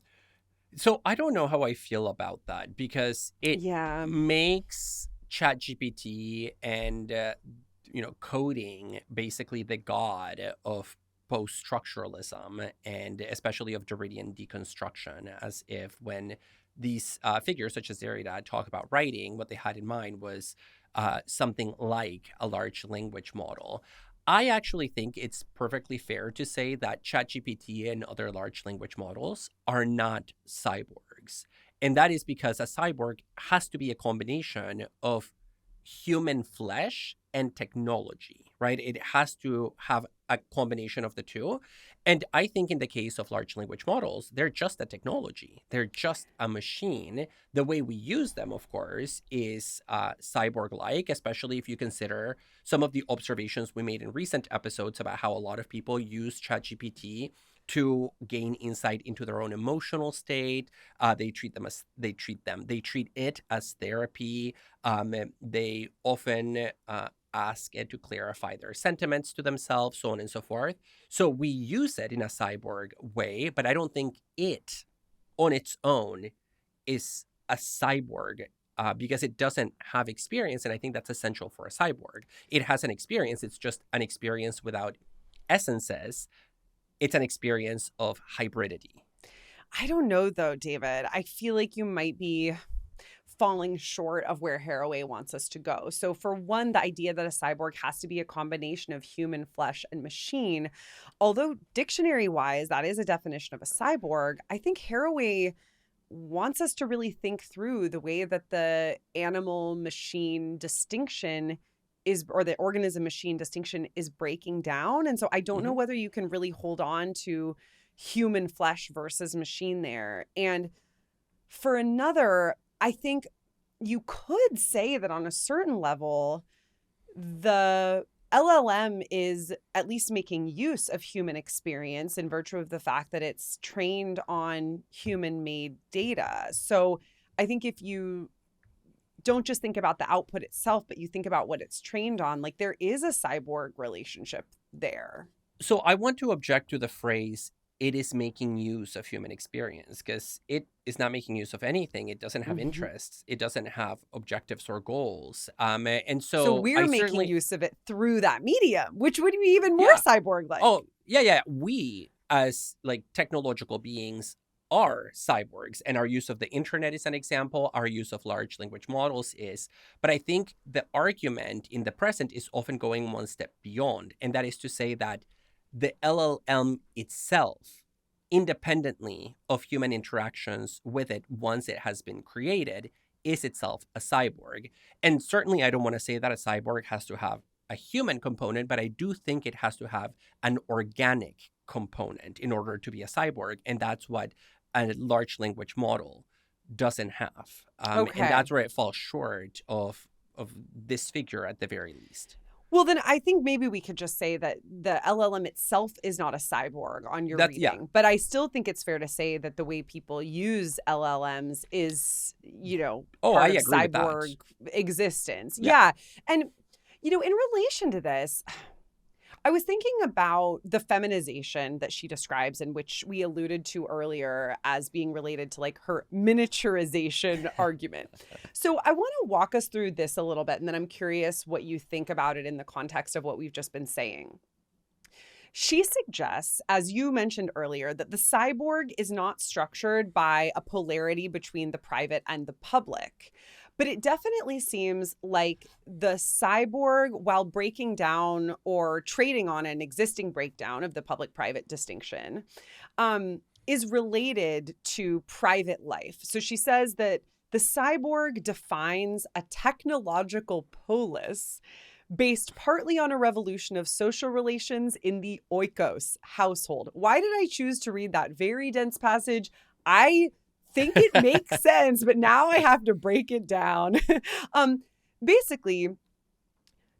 So I don't know how I feel about that, because it Yeah. makes ChatGPT and coding basically the god of post-structuralism, and especially of Derridian deconstruction, as if when these figures such as Derrida talk about writing, what they had in mind was something like a large language model. I actually think it's perfectly fair to say that ChatGPT and other large language models are not cyborgs. And that is because a cyborg has to be a combination of human flesh and technology, right? It has to have a combination of the two. And I think in the case of large language models, they're just a technology, they're just a machine. The way we use them, of course, is cyborg like, especially if you consider some of the observations we made in recent episodes about how a lot of people use ChatGPT to gain insight into their own emotional state. They treat it as therapy. They often ask it to clarify their sentiments to themselves, so on and so forth. So we use it in a cyborg way, but I don't think it on its own is a cyborg because it doesn't have experience. And I think that's essential for a cyborg. It has an experience. It's just an experience without essences. It's an experience of hybridity. I don't know, though, David. I feel like you might be falling short of where Haraway wants us to go. So, for one, the idea that a cyborg has to be a combination of human flesh and machine, although dictionary-wise, that is a definition of a cyborg, I think Haraway wants us to really think through the way that the animal machine distinction is, or the organism machine distinction is breaking down. And so I don't know whether you can really hold on to human flesh versus machine there. And for another, I think you could say that on a certain level, the LLM is at least making use of human experience in virtue of the fact that it's trained on human-made data. So I think if you don't just think about the output itself, but you think about what it's trained on, like there is a cyborg relationship there. So I want to object to the phrase, it is making use of human experience, because it is not making use of anything. It doesn't have interests. It doesn't have objectives or goals. And so we're making use of it through that medium, which would be even more cyborg-like. Oh, yeah. We, as like technological beings, are cyborgs, and our use of the internet is an example. Our use of large language models is. But I think the argument in the present is often going one step beyond, and that is to say that the LLM itself, independently of human interactions with it once it has been created, is itself a cyborg. And certainly I don't want to say that a cyborg has to have a human component, but I do think it has to have an organic component in order to be a cyborg. And that's what a large language model doesn't have. And that's where it falls short of this figure at the very least. Well, then I think maybe we could just say that the LLM itself is not a cyborg on your reading. Yeah. But I still think it's fair to say that the way people use LLMs is, part of cyborg existence. Yeah. And, in relation to this, I was thinking about the feminization that she describes, and which we alluded to earlier as being related to like her miniaturization argument. So I want to walk us through this a little bit, and then I'm curious what you think about it in the context of what we've just been saying. She suggests, as you mentioned earlier, that the cyborg is not structured by a polarity between the private and the public. But it definitely seems like the cyborg, while breaking down or trading on an existing breakdown of the public-private distinction, is related to private life. So she says that the cyborg defines a technological polis based partly on a revolution of social relations in the oikos household. Why did I choose to read that very dense passage? I think it makes sense, but now I have to break it down. Basically,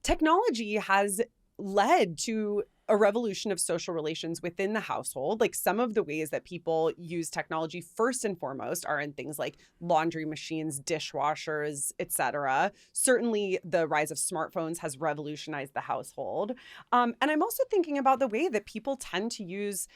technology has led to a revolution of social relations within the household. Like some of the ways that people use technology first and foremost are in things like laundry machines, dishwashers, etc. Certainly the rise of smartphones has revolutionized the household. And I'm also thinking about the way that people tend to use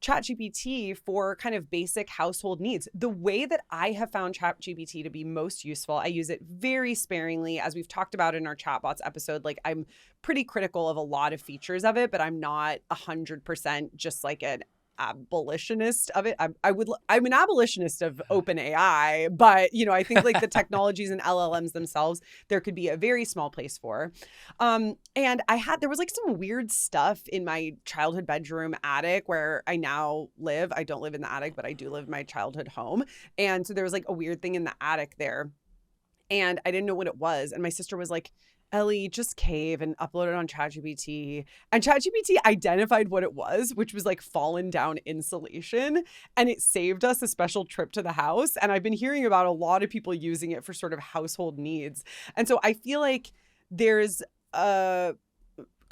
ChatGPT for kind of basic household needs. The way that I have found ChatGPT to be most useful, I use it very sparingly. As we've talked about in our chatbots episode, like I'm pretty critical of a lot of features of it, but I'm not 100% just like an abolitionist of it. I'm an abolitionist of OpenAI, but I think like the technologies and LLMs themselves, there could be a very small place for. And there was like some weird stuff in my childhood bedroom attic where I now live. I don't live in the attic, but I do live in my childhood home. And so there was like a weird thing in the attic there. And I didn't know what it was. And my sister was like, Ellie, just cave and upload it on ChatGPT. And ChatGPT identified what it was, which was like fallen down insulation. And it saved us a special trip to the house. And I've been hearing about a lot of people using it for sort of household needs. And so I feel like there's a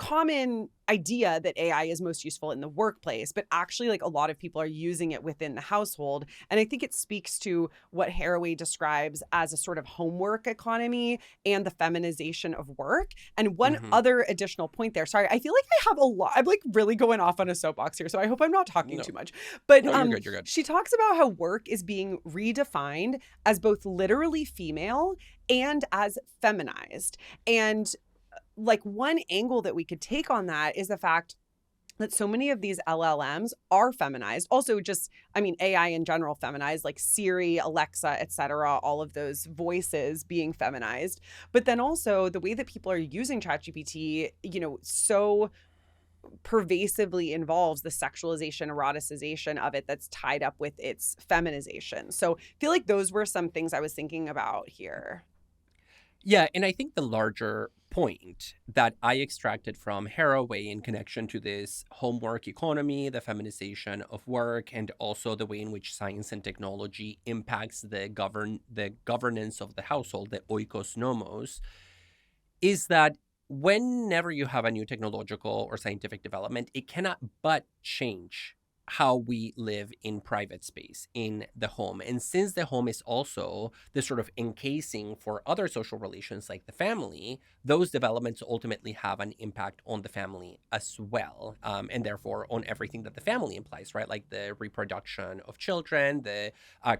common idea that AI is most useful in the workplace, but actually like a lot of people are using it within the household. And I think it speaks to what Haraway describes as a sort of homework economy and the feminization of work. And one Mm-hmm. other additional point there, sorry, I feel like I have a lot, I'm like really going off on a soapbox here, so I hope I'm not talking No, too much. But no, you're good. You're good. she talks about how work is being redefined as both literally female and as feminized. And like one angle that we could take on that is the fact that so many of these LLMs are feminized. Also, just, I mean, AI in general feminized, like Siri, Alexa, etc., all of those voices being feminized. But then also the way that people are using ChatGPT, so pervasively involves the sexualization, eroticization of it that's tied up with its feminization. So I feel like those were some things I was thinking about here. Yeah, and I think the larger point that I extracted from Haraway in connection to this homework economy, the feminization of work, and also the way in which science and technology impacts the governance of the household, the oikos nomos, is that whenever you have a new technological or scientific development, it cannot but change how we live in private space in the home. And since the home is also the sort of encasing for other social relations like the family, those developments ultimately have an impact on the family as well. And therefore on everything that the family implies, right? Like the reproduction of children, the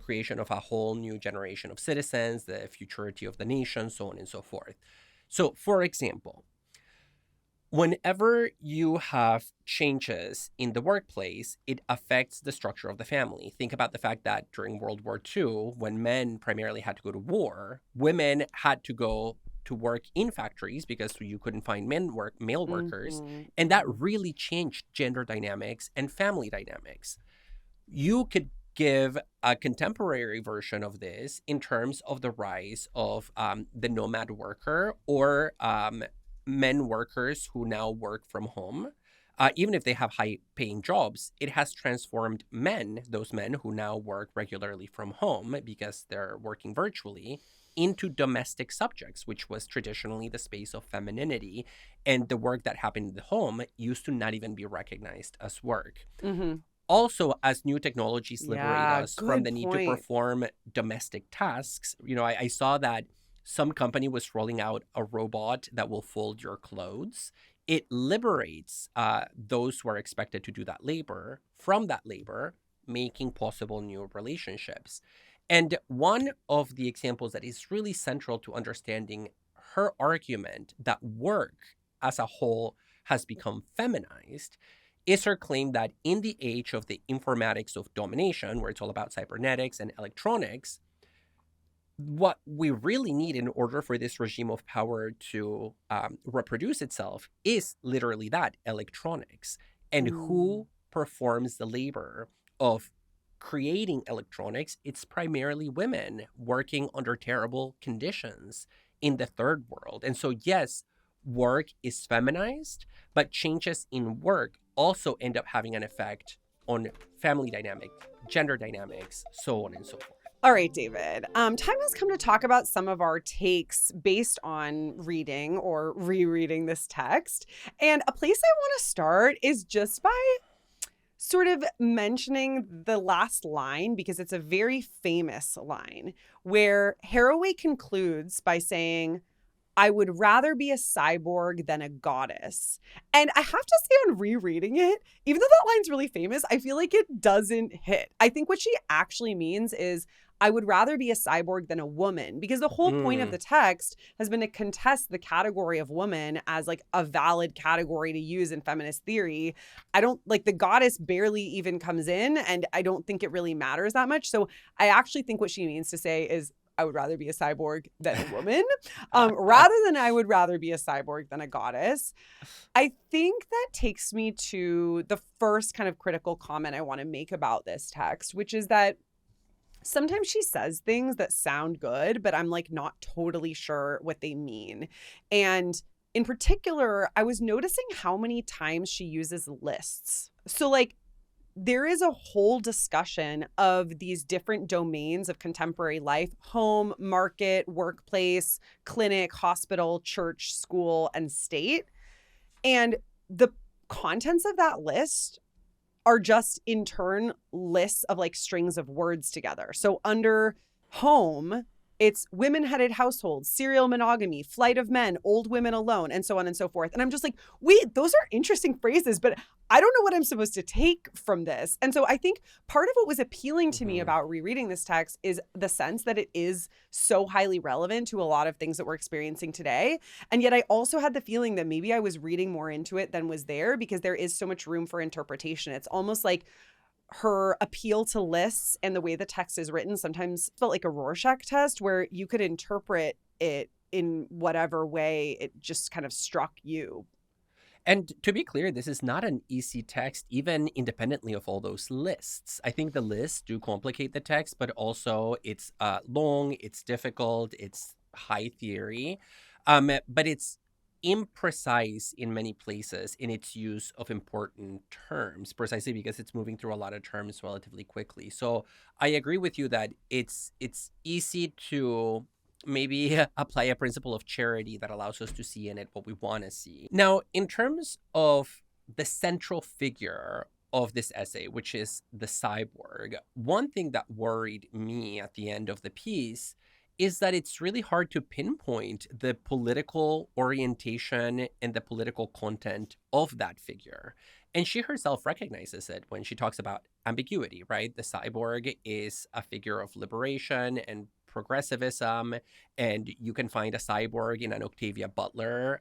creation of a whole new generation of citizens, the futurity of the nation, so on and so forth. So, for example, whenever you have changes in the workplace, it affects the structure of the family. Think about the fact that during World War II, when men primarily had to go to war, women had to go to work in factories because you couldn't find male workers. Mm-hmm. And that really changed gender dynamics and family dynamics. You could give a contemporary version of this in terms of the rise of the nomad worker or men workers who now work from home. Even if they have high paying jobs, it has transformed men, those men who now work regularly from home because they're working virtually, into domestic subjects, which was traditionally the space of femininity. And the work that happened in the home used to not even be recognized as work. Mm-hmm. Also, as new technologies liberate Yeah, us from good the need to point. perform domestic tasks, I saw that some company was rolling out a robot that will fold your clothes. It liberates those who are expected to do that labor from that labor, making possible new relationships. And one of the examples that is really central to understanding her argument that work as a whole has become feminized is her claim that in the age of the informatics of domination, where it's all about cybernetics and electronics, what we really need in order for this regime of power to reproduce itself is literally that, electronics. And Mm. who performs the labor of creating electronics? It's primarily women working under terrible conditions in the third world. And so, yes, work is feminized, but changes in work also end up having an effect on family dynamic, gender dynamics, so on and so forth. All right, David. Time has come to talk about some of our takes based on reading or rereading this text. And a place I want to start is just by sort of mentioning the last line, because it's a very famous line where Haraway concludes by saying, I would rather be a cyborg than a goddess. And I have to say, on rereading it, even though that line's really famous, I feel like it doesn't hit. I think what she actually means is, I would rather be a cyborg than a woman, because the whole point of Mm. the text has been to contest the category of woman as like a valid category to use in feminist theory. I don't like the goddess barely even comes in, and I don't think it really matters that much. So I actually think what she means to say is, I would rather be a cyborg than a woman, rather than I would rather be a cyborg than a goddess. I think that takes me to the first kind of critical comment I want to make about this text, which is that sometimes she says things that sound good, but I'm like not totally sure what they mean. And in particular, I was noticing how many times she uses lists. So, like, there is a whole discussion of these different domains of contemporary life: home, market, workplace, clinic, hospital, church, school, and state. And the contents of that list are just in turn lists of like strings of words together. So under home, it's women-headed households, serial monogamy, flight of men, old women alone, and so on and so forth. And I'm just like, wait, those are interesting phrases, but I don't know what I'm supposed to take from this. And so I think part of what was appealing to me about rereading this text is the sense that it is so highly relevant to a lot of things that we're experiencing today. And yet I also had the feeling that maybe I was reading more into it than was there, because there is so much room for interpretation. It's almost like her appeal to lists and the way the text is written sometimes felt like a Rorschach test, where you could interpret it in whatever way it just kind of struck you. And to be clear, this is not an easy text, even independently of all those lists. I think the lists do complicate the text, but also it's long, it's difficult, it's high theory, but it's imprecise in many places in its use of important terms, precisely because it's moving through a lot of terms relatively quickly. So I agree with you that it's easy to maybe apply a principle of charity that allows us to see in it what we want to see. Now, in terms of the central figure of this essay, which is the cyborg, one thing that worried me at the end of the piece is that it's really hard to pinpoint the political orientation and the political content of that figure. And she herself recognizes it when she talks about ambiguity, right? The cyborg is a figure of liberation and progressivism, and you can find a cyborg in an Octavia Butler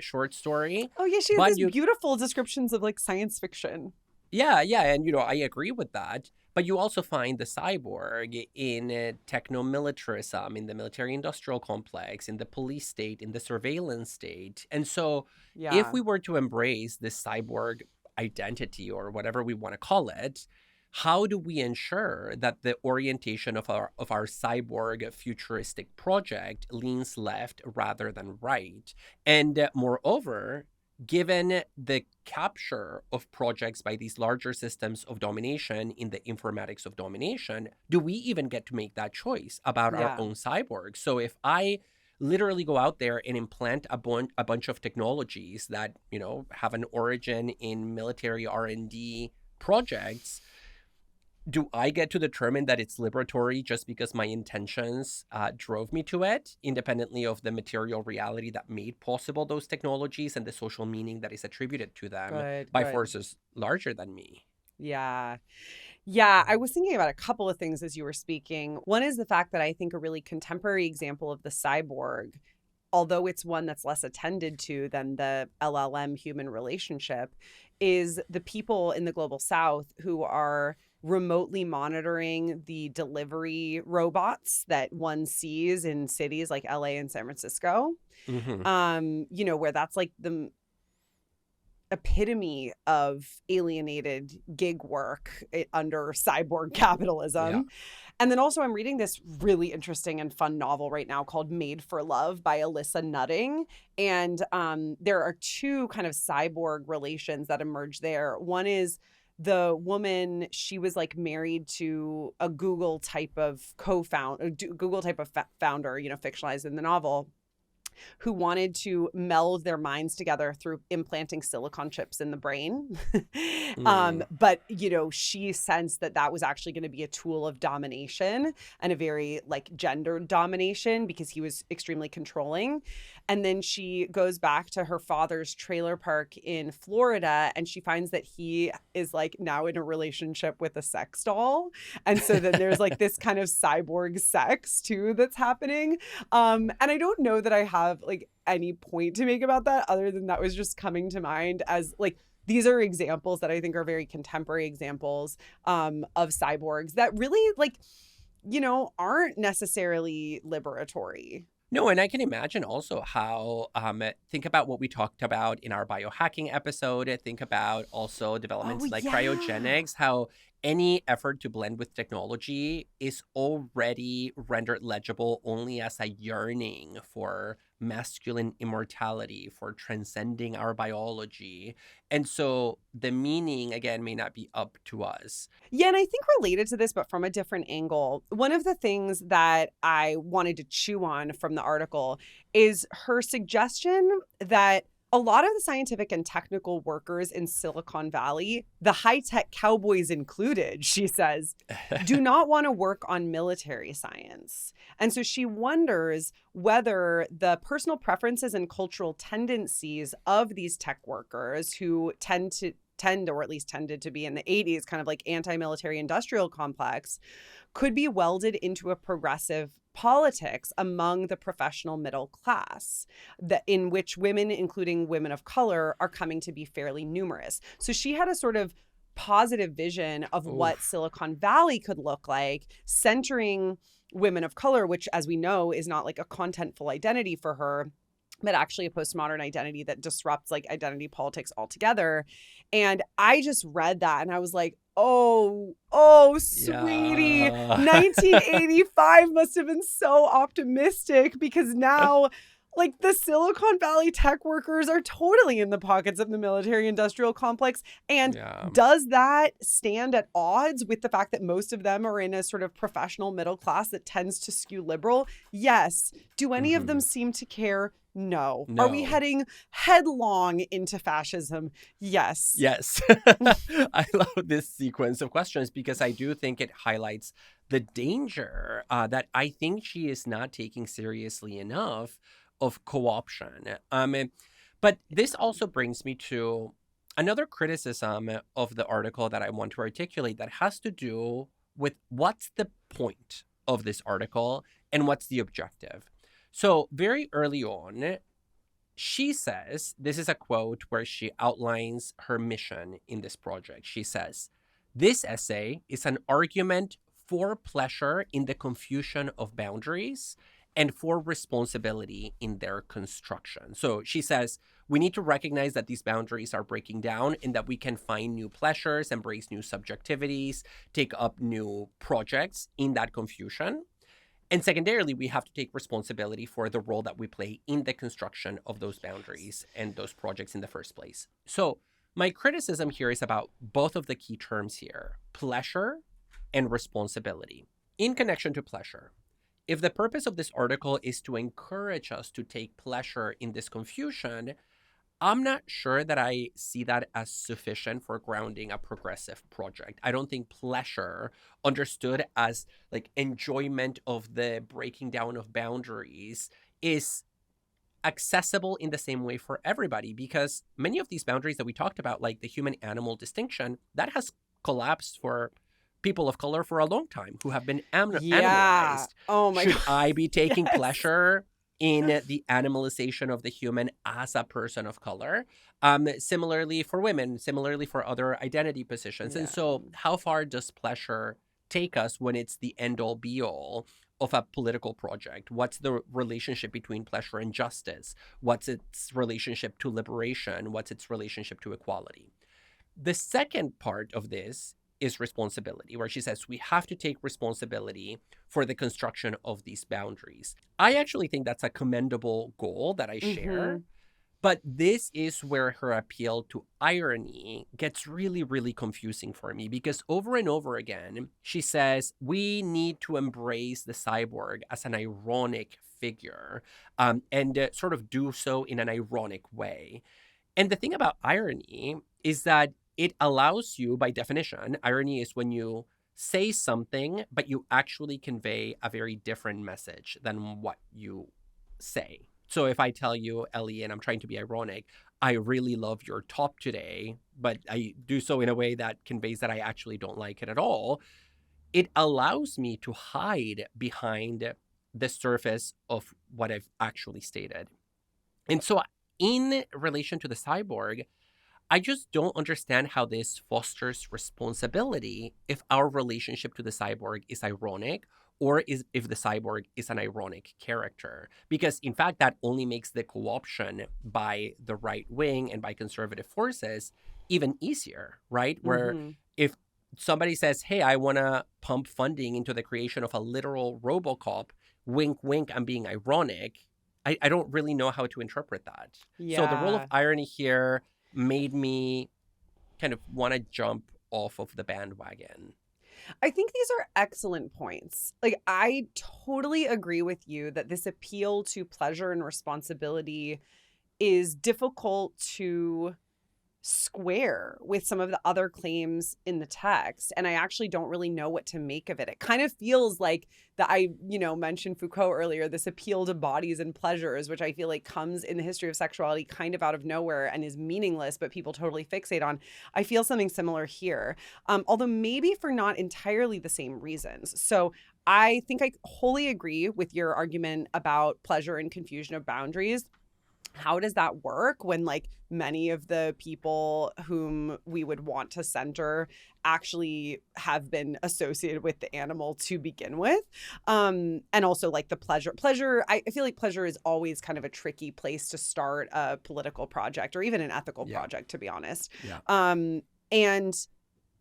short story. Oh yeah, she has these beautiful descriptions of like science fiction. Yeah, and I agree with that. But you also find the cyborg in techno-militarism, in the military-industrial complex, in the police state, in the surveillance state. And so if we were to embrace this cyborg identity, or whatever we want to call it, how do we ensure that the orientation of our cyborg futuristic project leans left rather than right? And moreover, given the capture of projects by these larger systems of domination in the informatics of domination, do we even get to make that choice about our own cyborgs? So if I literally go out there and implant a bunch of technologies that, have an origin in military R&D projects, do I get to determine that it's liberatory just because my intentions drove me to it, independently of the material reality that made possible those technologies and the social meaning that is attributed to them by forces larger than me? Yeah, I was thinking about a couple of things as you were speaking. One is the fact that I think a really contemporary example of the cyborg, although it's one that's less attended to than the LLM human relationship, is the people in the global south who are remotely monitoring the delivery robots that one sees in cities like LA and San Francisco. Where that's like the epitome of alienated gig work under cyborg capitalism. Yeah. And then also I'm reading this really interesting and fun novel right now called Made for Love by Alyssa Nutting. And there are two kind of cyborg relations that emerge there. One is the woman, she was like married to a Google type of founder, fictionalized in the novel, who wanted to meld their minds together through implanting silicon chips in the brain. But, she sensed that that was actually going to be a tool of domination, and a very like gendered domination, because he was extremely controlling. And then she goes back to her father's trailer park in Florida, and she finds that he is like now in a relationship with a sex doll. And so then there's like this kind of cyborg sex too that's happening. And I don't know that I have like any point to make about that, other than that was just coming to mind as like, these are examples that I think are very contemporary examples of cyborgs that really like, aren't necessarily liberatory. No, and I can imagine also how, think about what we talked about in our biohacking episode. Think about also developments like cryogenics, how any effort to blend with technology is already rendered legible only as a yearning for masculine immortality, for transcending our biology. And so the meaning, again, may not be up to us. Yeah, and I think related to this, but from a different angle, one of the things that I wanted to chew on from the article is her suggestion that a lot of the scientific and technical workers in Silicon Valley, the high-tech cowboys included, she says, do not want to work on military science. And so she wonders whether the personal preferences and cultural tendencies of these tech workers who or at least tended to be in the 80s, kind of like anti-military industrial complex, could be welded into a progressive politics among the professional middle class, that in which women, including women of color, are coming to be fairly numerous. So she had a sort of positive vision of what Oof. Silicon Valley could look like, centering women of color, which, as we know, is not like a contentful identity for her, but actually a postmodern identity that disrupts like identity politics altogether. And I just read that and I was like, oh, sweetie, Yeah. 1985 must have been so optimistic, because now like the Silicon Valley tech workers are totally in the pockets of the military industrial complex. And Yeah. does that stand at odds with the fact that most of them are in a sort of professional middle class that tends to skew liberal? Yes. Do any of them Mhm. seem to care? No. Are we No. heading headlong into fascism? Yes. Yes. I love this sequence of questions because I do think it highlights the danger that I think she is not taking seriously enough of co-option. But this also brings me to another criticism of the article that I want to articulate that has to do with what's the point of this article and what's the objective. So very early on, she says, this is a quote where she outlines her mission in this project. She says, "This essay is an argument for pleasure in the confusion of boundaries and for responsibility in their construction." So she says, we need to recognize that these boundaries are breaking down and that we can find new pleasures, embrace new subjectivities, take up new projects in that confusion. And secondarily, we have to take responsibility for the role that we play in the construction of those boundaries and those projects in the first place. So, my criticism here is about both of the key terms here: pleasure and responsibility. In connection to pleasure, if the purpose of this article is to encourage us to take pleasure in this confusion, I'm not sure that I see that as sufficient for grounding a progressive project. I don't think pleasure, understood as like enjoyment of the breaking down of boundaries, is accessible in the same way for everybody, because many of these boundaries that we talked about, like the human animal distinction, that has collapsed for people of color for a long time who have been Yeah. animalized. Oh my Should God. I be taking Yes. pleasure in the animalization of the human as a person of color? Similarly for women, similarly for other identity positions. And Yeah. so, how far does pleasure take us when it's the end all be all of a political project? What's the relationship between pleasure and justice? What's its relationship to liberation? What's its relationship to equality? The second part of this is responsibility, where she says we have to take responsibility for the construction of these boundaries. I actually think that's a commendable goal that I share. Mm-hmm. But this is where her appeal to irony gets really, really confusing for me, because over and over again, she says we need to embrace the cyborg as an ironic figure, and sort of do so in an ironic way. And the thing about irony is that it allows you, by definition, irony is when you say something, but you actually convey a very different message than what you say. So if I tell you, Ellie, and I'm trying to be ironic, I really love your top today, but I do so in a way that conveys that I actually don't like it at all, it allows me to hide behind the surface of what I've actually stated. And so, in relation to the cyborg, I just don't understand how this fosters responsibility if our relationship to the cyborg is ironic, or if the cyborg is an ironic character. Because, in fact, that only makes the co option by the right wing and by conservative forces even easier, right? Where Mm-hmm. if somebody says, hey, I want to pump funding into the creation of a literal Robocop, wink, wink, I'm being ironic. I don't really know how to interpret that. So the role of Yeah. irony here made me kind of want to jump off of the bandwagon. I think these are excellent points. Like, I totally agree with you that this appeal to pleasure and responsibility is difficult to square with some of the other claims in the text, and I actually don't really know what to make of it. It kind of feels like that I, mentioned Foucault earlier, this appeal to bodies and pleasures, which I feel like comes in the history of sexuality kind of out of nowhere and is meaningless, but people totally fixate on. I feel something similar here, although maybe for not entirely the same reasons. So I think I wholly agree with your argument about pleasure and confusion of boundaries. How does that work when like many of the people whom we would want to center actually have been associated with the animal to begin with? And also like the pleasure, I feel like pleasure is always kind of a tricky place to start a political project or even an ethical Yeah. project, to be honest. Yeah. And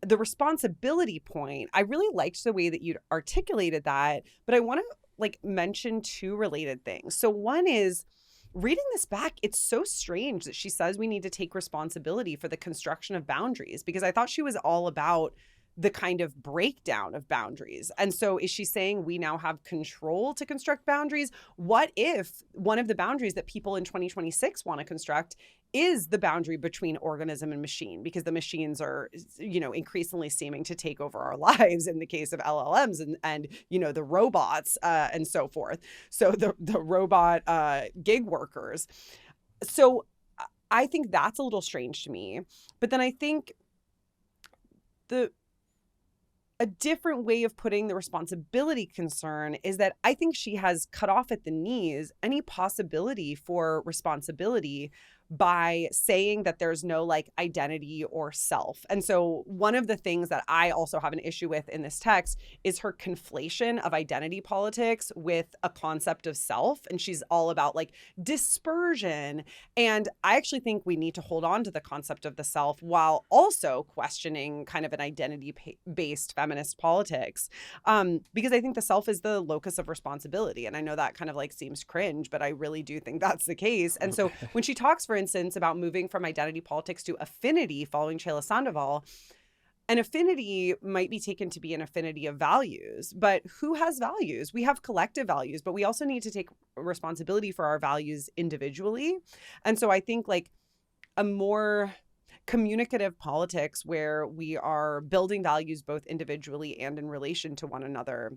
the responsibility point, I really liked the way that you'd articulated that, but I want to like mention two related things. So one is, reading this back, it's so strange that she says we need to take responsibility for the construction of boundaries, because I thought she was all about the kind of breakdown of boundaries. And so is she saying we now have control to construct boundaries? What if one of the boundaries that people in 2026 want to construct is the boundary between organism and machine, because the machines are, increasingly seeming to take over our lives in the case of LLMs and the robots and so forth. So the robot gig workers. So I think that's a little strange to me. But then I think a different way of putting the responsibility concern is that I think she has cut off at the knees any possibility for responsibility by saying that there's no like identity or self. And so one of the things that I also have an issue with in this text is her conflation of identity politics with a concept of self. And she's all about like dispersion. And I actually think we need to hold on to the concept of the self while also questioning kind of an identity-based feminist politics. Because I think the self is the locus of responsibility. And I know that kind of like seems cringe, but I really do think that's the case. And so when she talks, for instance, about moving from identity politics to affinity following Chela Sandoval, an affinity might be taken to be an affinity of values, but who has values? We have collective values, but we also need to take responsibility for our values individually. And so I think like a more communicative politics where we are building values both individually and in relation to one another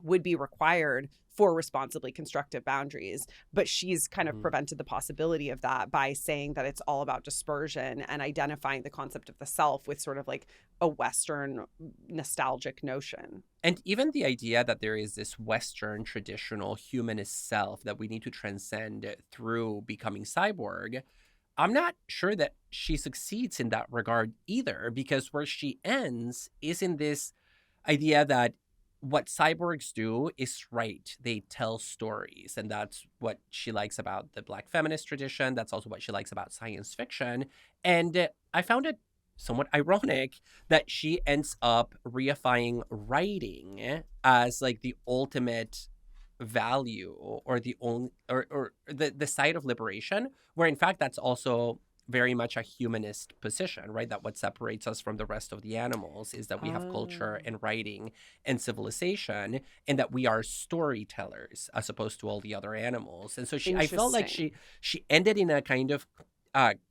would be required for responsibly constructive boundaries. But she's kind of prevented the possibility of that by saying that it's all about dispersion and identifying the concept of the self with sort of like a Western nostalgic notion. And even the idea that there is this Western traditional humanist self that we need to transcend through becoming cyborg, I'm not sure that she succeeds in that regard either, because where she ends is in this idea that what cyborgs do is right. They tell stories. And that's what she likes about the Black feminist tradition. That's also what she likes about science fiction. And I found it somewhat ironic that she ends up reifying writing as like the ultimate value or the only or the side of liberation, where in fact that's also very much a humanist position, right? That what separates us from the rest of the animals is that we have culture and writing and civilization, and that we are storytellers as opposed to all the other animals. And so I felt like she ended in a kind of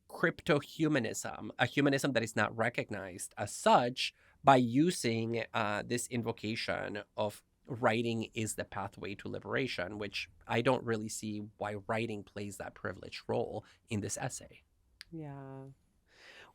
crypto-humanism, a humanism that is not recognized as such, by using this invocation of writing is the pathway to liberation, which I don't really see why writing plays that privileged role in this essay. Yeah.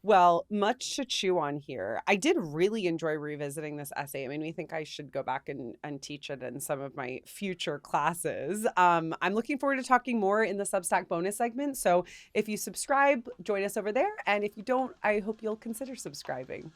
Well, much to chew on here. I did really enjoy revisiting this essay. I mean, I think I should go back and teach it in some of my future classes. I'm looking forward to talking more in the Substack bonus segment. So if you subscribe, join us over there. And if you don't, I hope you'll consider subscribing.